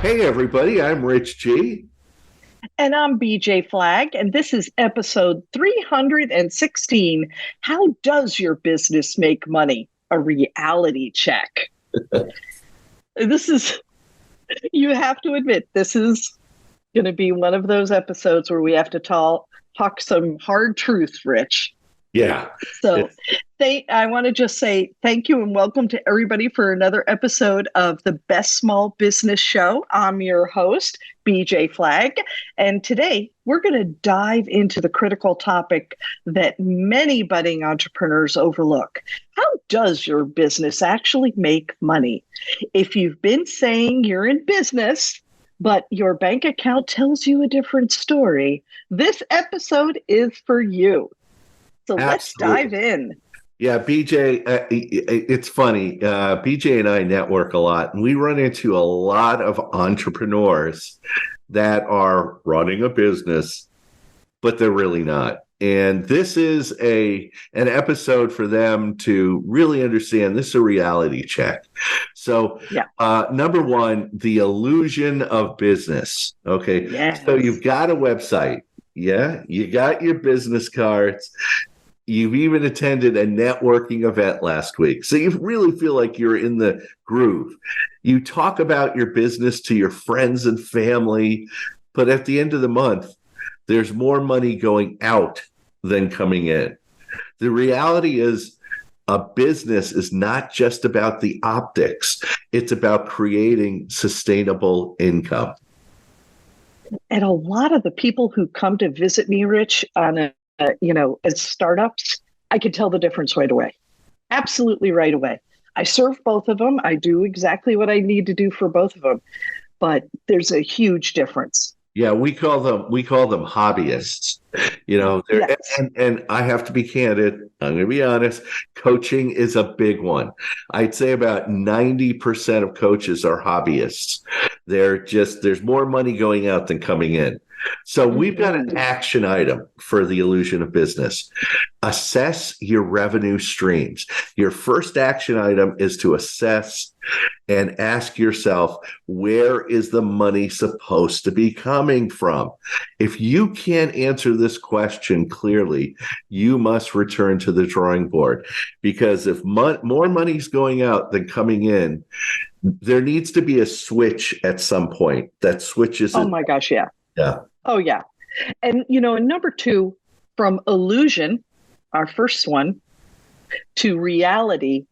Hey, everybody, I'm Rich G. And I'm BJ Flagg, and this is episode 316. How does your business make money? A reality check. This is, you have to admit, this is going to be one of those episodes where we have to talk some hard truth, Rich. Yeah. So I want to just say thank you and welcome to everybody for another episode of the Best Small Business Show. I'm your host, BJ Flagg. And today we're going to dive into the critical topic that many budding entrepreneurs overlook. How does your business actually make money? If you've been saying you're in business, but your bank account tells you a different story, this episode is for you. So let's dive Absolutely. in. Yeah, BJ, it's funny. BJ and I network a lot, and we run into a lot of entrepreneurs that are running a business, but they're really not. And this is an episode for them to really understand this is a reality check. So, Yeah. number one, the illusion of business. Okay. So Yes. you've got a website. Yeah. You got your business cards. You've even attended a networking event last week. So you really feel like you're in the groove. You talk about your business to your friends and family, but at the end of the month, there's more money going out than coming in. The reality is, a business is not just about the optics, it's about creating sustainable income. And a lot of the people who come to visit me, Rich, on as startups, I can tell the difference right away. Absolutely right away. I serve both of them. I do exactly what I need to do for both of them, but there's a huge difference. Yeah, we call them hobbyists. They're Yes. and I have to be candid. I'm going to be honest. Coaching is a big one. I'd say about 90% of coaches are hobbyists. There's more money going out than coming in. So we've got an Mhm. action item for the illusion of business. Assess your revenue streams. Your first action item is to assess and ask yourself, where is the money supposed to be coming from? If you can't answer this question clearly, you must return to the drawing board, because if more money is going out than coming in, there needs to be a switch at some point that switches Oh it. my gosh, yeah. Yeah. Oh yeah. And and number two, from illusion, our first one, to reality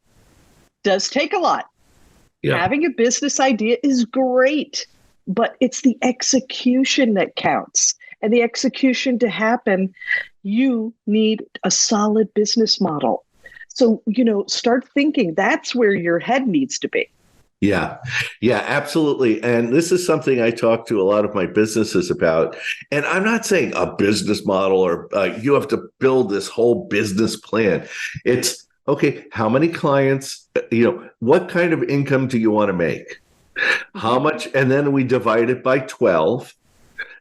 does take a lot. Yeah. Having a business idea is great, but it's the execution that counts. And the execution to happen, you need a solid business model. So, start thinking that's where your head needs to be. Yeah, yeah, absolutely. And this is something I talk to a lot of my businesses about. And I'm not saying a business model or you have to build this whole business plan. It's okay, how many clients, what kind of income do you want to make? How Mhm. much? And then we divide it by 12,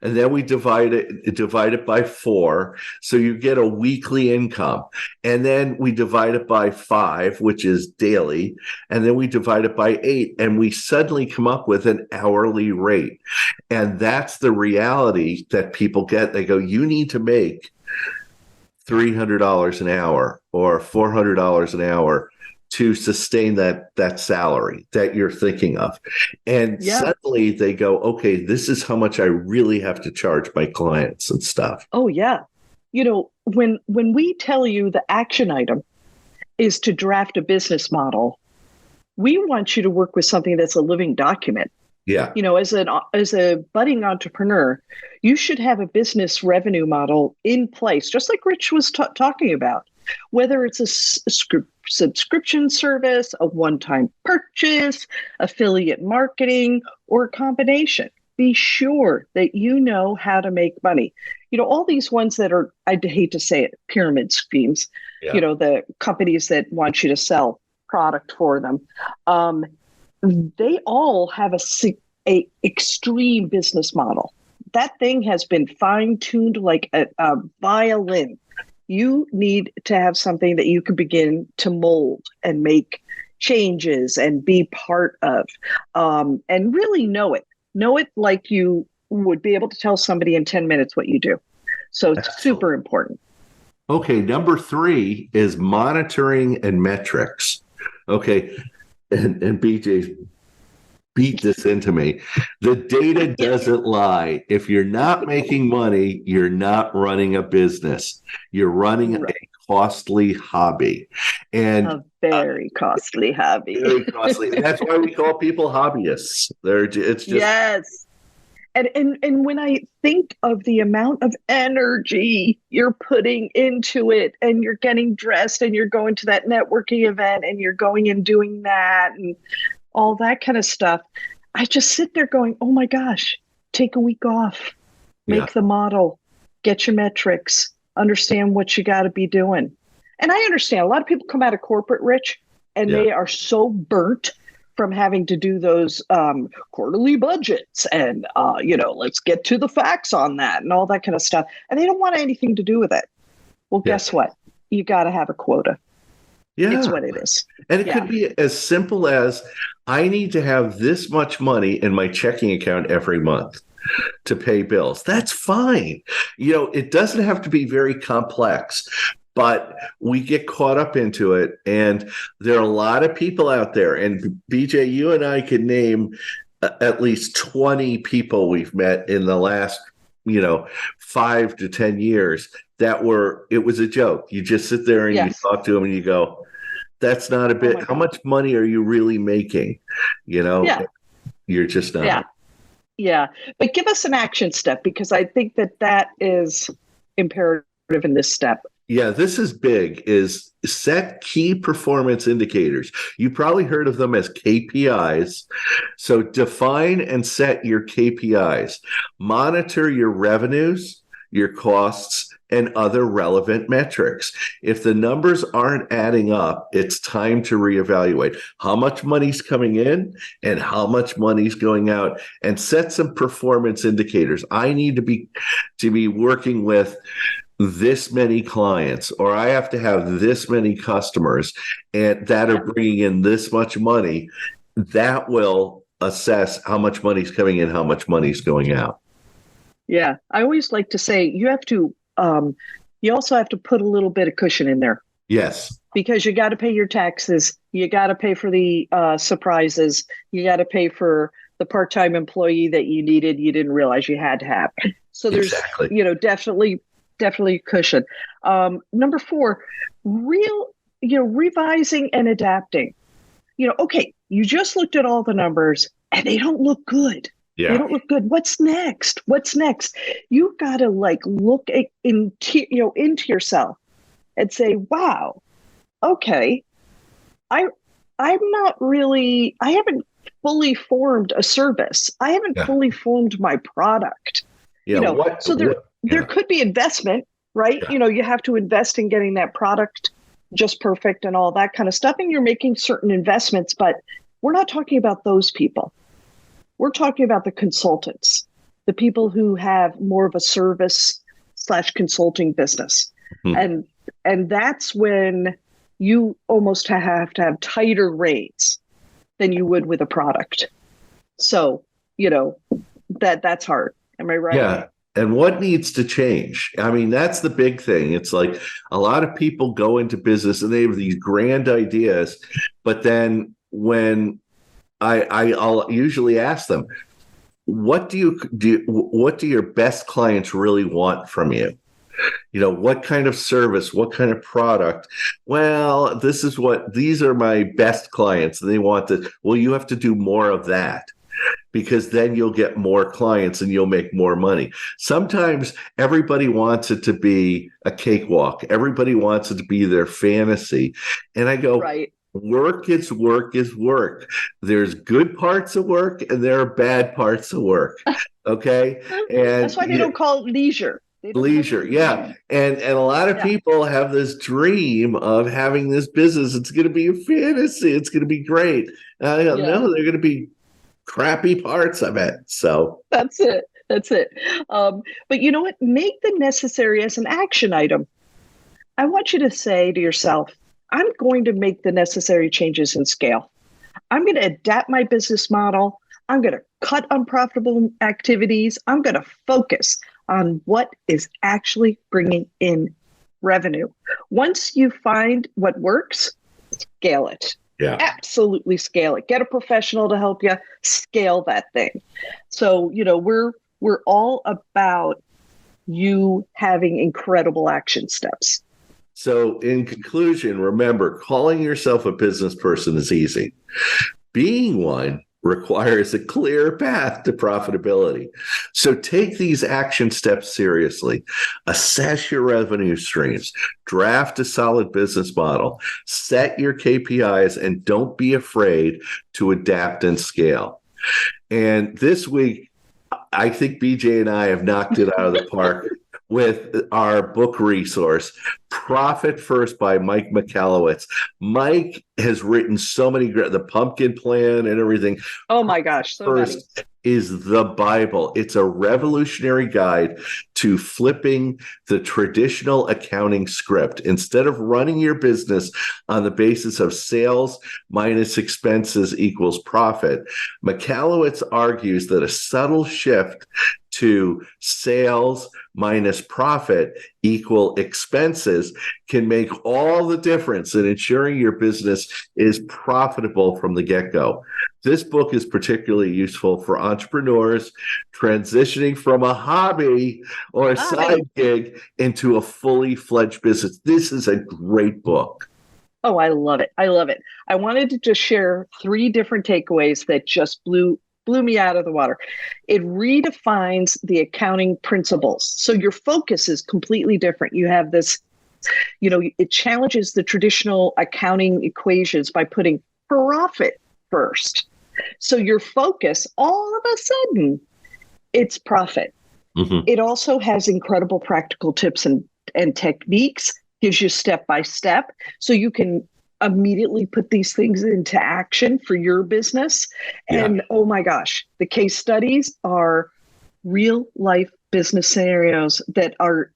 and then we divide it by 4, so you get a weekly income, and then we divide it by 5, which is daily, and then we divide it by 8, and we suddenly come up with an hourly rate. And that's the reality that people get. They go, you need to make $300 an hour or $400 an hour to sustain that salary that you're thinking of. And Yeah. suddenly they go, okay, this is how much I really have to charge my clients and stuff. Oh, yeah. When we tell you the action item is to draft a business model, we want you to work with something that's a living document. Yeah. As a budding entrepreneur, you should have a business revenue model in place, just like Rich was talking about. Whether it's a subscription service, a one-time purchase, affiliate marketing, or a combination, be sure that you know how to make money. All these ones that are, I'd hate to say it, pyramid schemes. Yeah. The companies that want you to sell product for them. Um, they all have a extreme business model. That thing has been fine tuned like a violin. You need to have something that you can begin to mold and make changes and be part of, and really know it. Know it like you would be able to tell somebody in 10 minutes what you do. So it's Excellent. super important. Okay, number 3 is monitoring and metrics. Okay, and BJ beat this into me. The data doesn't lie. If you're not making money, you're not running a business. You're running a costly hobby. And a very costly hobby. Very costly. And that's why we call people hobbyists. It's just yes. And when I think of the amount of energy you're putting into it, and you're getting dressed and you're going to that networking event and you're going and doing that and all that kind of stuff, I just sit there going, oh my gosh, take a week off, make the model, get your metrics, understand what you got to be doing. And I understand a lot of people come out of corporate, Rich, and they are so burnt from having to do those quarterly budgets and, let's get to the facts on that and all that kind of stuff. And they don't want anything to do with it. Well, guess what? You got to have a quota. Yeah. It's what it is. And it could be as simple as, I need to have this much money in my checking account every month to pay bills. That's fine. It doesn't have to be very complex. But we get caught up into it, and there are a lot of people out there. And BJ, you and I could name at least 20 people we've met in the last, 5 to 10 years it was a joke. You just sit there and you talk to them and you go, that's not a bit. How much money are you really making? You're just not. Yeah. But give us an action step, because I think that is imperative in this step. Yeah, this is big, is set key performance indicators. You probably heard of them as KPIs. So define and set your KPIs. Monitor your revenues, your costs, and other relevant metrics. If the numbers aren't adding up, it's time to reevaluate how much money's coming in and how much money's going out, and set some performance indicators. I need to be working with this many clients, or I have to have this many customers, and that are bringing in this much money. That will assess how much money's coming in, how much money's going out. Yeah. I always like to say you have to, you also have to put a little bit of cushion in there. Yes. Because you got to pay your taxes. You got to pay for the surprises. You got to pay for the part-time employee that you didn't realize you had to have. So there's, definitely cushion. Number 4, revising and adapting. Okay, you just looked at all the numbers and they don't look good. Yeah. They don't look good. What's next? You got to look into yourself and say, wow, okay, I haven't fully formed a service. I haven't fully formed my product. Yeah. There could be investment, right? Yeah. You have to invest in getting that product just perfect and all that kind of stuff. And you're making certain investments, but we're not talking about those people. We're talking about the consultants, the people who have more of a service/consulting business. Mm-hmm. And that's when you almost have to have tighter rates than you would with a product. So, that's hard. Am I right? Yeah. And what needs to change? I mean, that's the big thing. It's like a lot of people go into business and they have these grand ideas, but then when I'll usually ask them, what do your best clients really want from you? What kind of service, what kind of product? Well, these are my best clients. And they want this. Well, you have to do more of that, because then you'll get more clients and you'll make more money. Sometimes everybody wants it to be a cakewalk. Everybody wants it to be their fantasy. And I go, right. Work is work is work. There's good parts of work and there are bad parts of work. Okay. And that's why they don't call it leisure. Leisure. Yeah. And a lot of people have this dream of having this business. It's going to be a fantasy. It's going to be great. I go, no, they're going to be crappy parts of it. So that's it. But you know what? Make the necessary as an action item. I want you to say to yourself, I'm going to make the necessary changes in scale. I'm going to adapt my business model. I'm going to cut unprofitable activities. I'm going to focus on what is actually bringing in revenue. Once you find what works, scale it. Yeah. Absolutely scale it. Get a professional to help you scale that thing. So, we're all about you having incredible action steps. So in conclusion, remember, calling yourself a business person is easy. Being one requires a clear path to profitability. So take these action steps seriously. Assess your revenue streams, draft a solid business model, set your KPIs, and don't be afraid to adapt and scale. And this week, I think BJ and I have knocked it out of the park with our book resource, Profit First by Mike Michalowicz. Mike has written so many, the Pumpkin Plan and everything. Oh my gosh, so First many. Is the Bible. It's a revolutionary guide to flipping the traditional accounting script. Instead of running your business on the basis of sales minus expenses equals profit, Michalowicz argues that a subtle shift to sales minus profit equal expenses can make all the difference in ensuring your business is profitable from the get-go. This book is particularly useful for entrepreneurs transitioning from a hobby or a side gig into a fully fledged business. This is a great book. Oh, I love it. I love it. I wanted to just share 3 different takeaways that just blew me out of the water. It redefines the accounting principles. So your focus is completely different. You have this, it challenges the traditional accounting equations by putting profit first. So your focus, all of a sudden, it's profit. Mm-hmm. It also has incredible practical tips and techniques, gives you step by step, so you can immediately put these things into action for your business. And oh my gosh, the case studies are real life business scenarios that are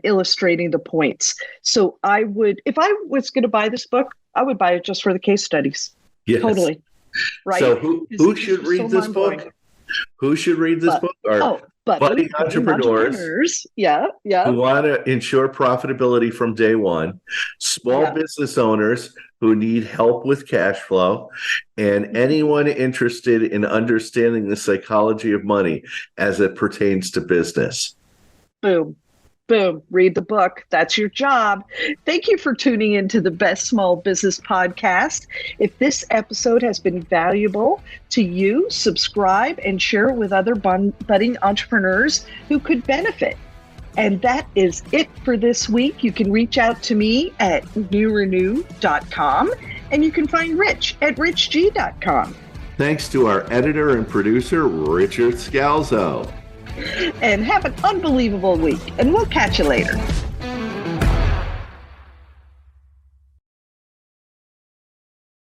illustrating the points. So if I was going to buy this book, I would buy it just for the case studids. Yes. Totally. Right. So who should read this book? Who should read this book? Budding entrepreneurs. Yeah. Who want to ensure profitability from day one, small business owners who need help with cash flow, and anyone interested in understanding the psychology of money as it pertains to business. Boom. Read the book. That's your job. Thank you for tuning into the Best Small Business Podcast. If this episode has been valuable to you, subscribe and share it with other budding entrepreneurs who could benefit. And that is it for this week. You can reach out to me at newrenew.com, and you can find Rich at richg.com. Thanks to our editor and producer, Richard Scalzo. And have an unbelievable week, and we'll catch you later.